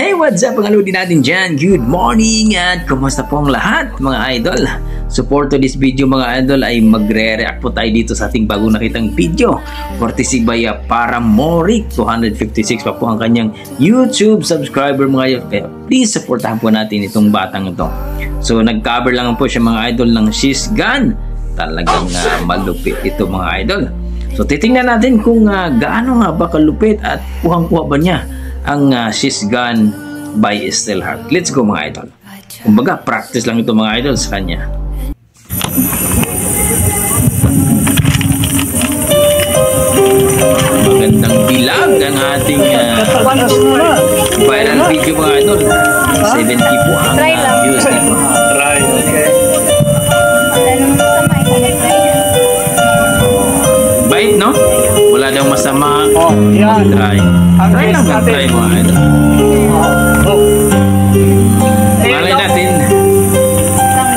Hey, what's up mga lodi natin dyan? Good morning at kumusta po ang lahat mga idol? Support to this video mga idol ay magre-react po tayo dito sa ating bagong nakitang video. Courtesy by Paramoric. 256 pa po ang kanyang YouTube subscriber mga idol. Kaya please supportahan po natin itong batang ito. So nag-cover lang po siya mga idol ng She's Gone. Talagang malupit ito mga idol. So titingnan natin kung gaano nga ba kalupit at kuhang-kuha ba niya ang She's Gone by Estelle Hart. Let's go mga idol. Kumbaga, practice lang ito mga idol sa kanya. Magandang bilag ang ating viral video mga idol. 70 po ang views nito. Try, okay. Bait, no? Wala daw masama. Oh, yan. Try. Try lang ba? Try mo mga idol. Malay natin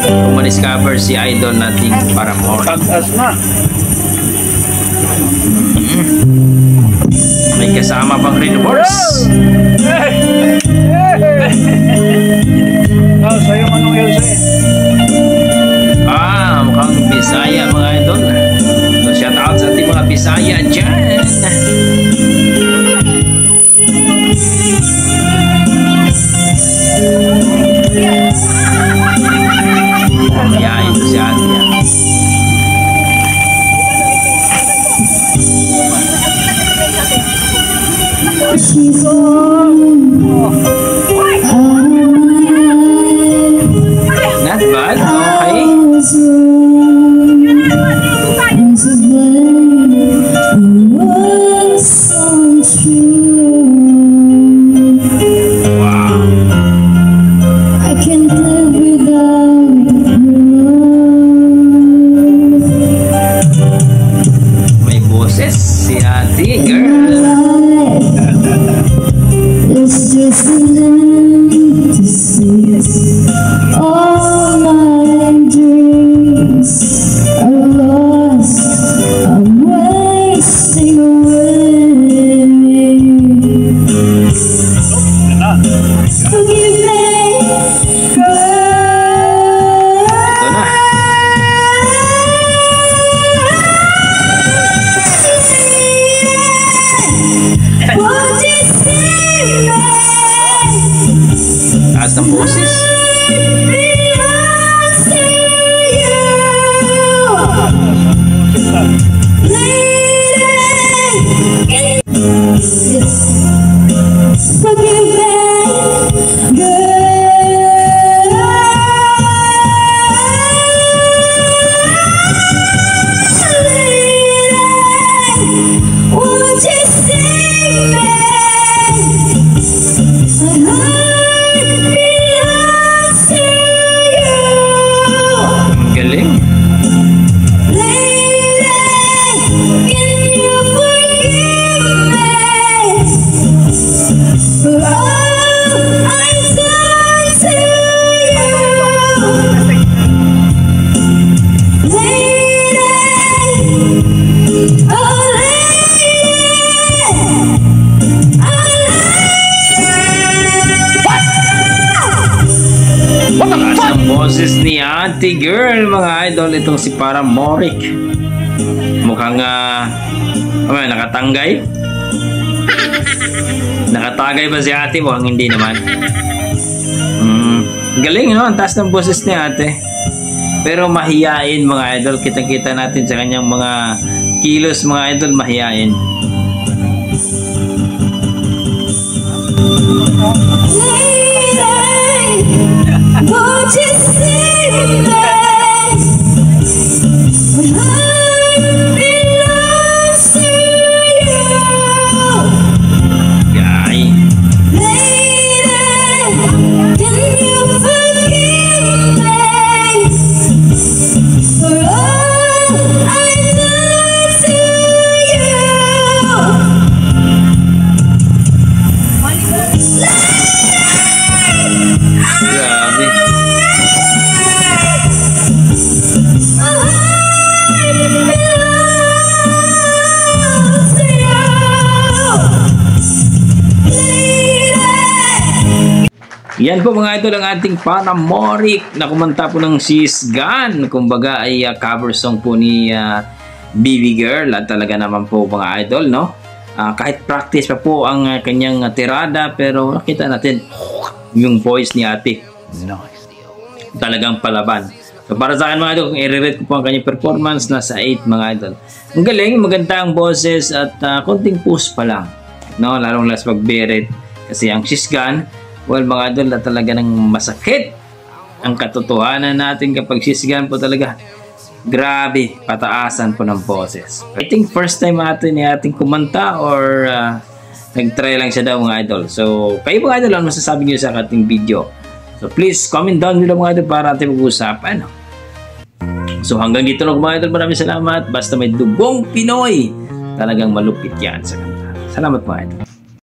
kung ma-discover si idol nating Paramoric. Pag-as na. May kasama pang red horse. Oh, sa'yo manong Elsa Mukhang Bisaya mga idol. So shout out sa ating mga Bisaya dyan. Yeah, ito si ate yan. Not bad, okay. May boses si ate girl. It's just enough to see all my dreams are lost. I'm wasting away. Forgive me, Ito na. won't you see me? Taas ng boses. Belongs to you. Forgive me, won't you sing me? My heart belongs to you. Galing. Lady, can you forgive me for all I've done to you? Lady, oh Taas ng boses ni ate girl mga idol. Itong si Paramoric. Mukhang nakatanggay. Nakatagay ba si ate? Mukhang hindi naman. Galing no? Ang taas ng boses ni ate. Pero mahiyain mga idol. Kita-kita natin sa kanyang mga kilos mga idol. Mahiyain. won't you sing me? My heart belongs to you. Yay. Lady, can you forgive me for all I've done to you? Grabe. Yan po mga idol ang ating Panamorik na kumanta po ng She's Gone. Kumbaga ay cover song po ni Baby Girl at talaga naman po mga idol, no? Kahit practice pa po ang kanyang tirada pero nakita natin yung voice ni ate. Talagang palaban. So para sa akin mga idol, kung i-rate ko po ang kanyang performance, nasa 8 mga idol. Ang galing, maganda ang boses at konting push pa lang. No? Lalong last mag-berit. Kasi ang She's Gone, well mga idol, na talaga ng masakit ang katotohanan natin kapag She's Gone po talaga. Grabe, pataasan po ng boses. I think first time natin ating kumanta or nag-try lang siya daw mga idol. So, kayo mga idol, ano masasabi niyo sa ating video? So, please comment down below mga idol para natin mag-usapan. So, hanggang dito lang mga idol. Maraming salamat. Basta may dugong Pinoy, talagang malupit yan sa kanta. Salamat mga idol.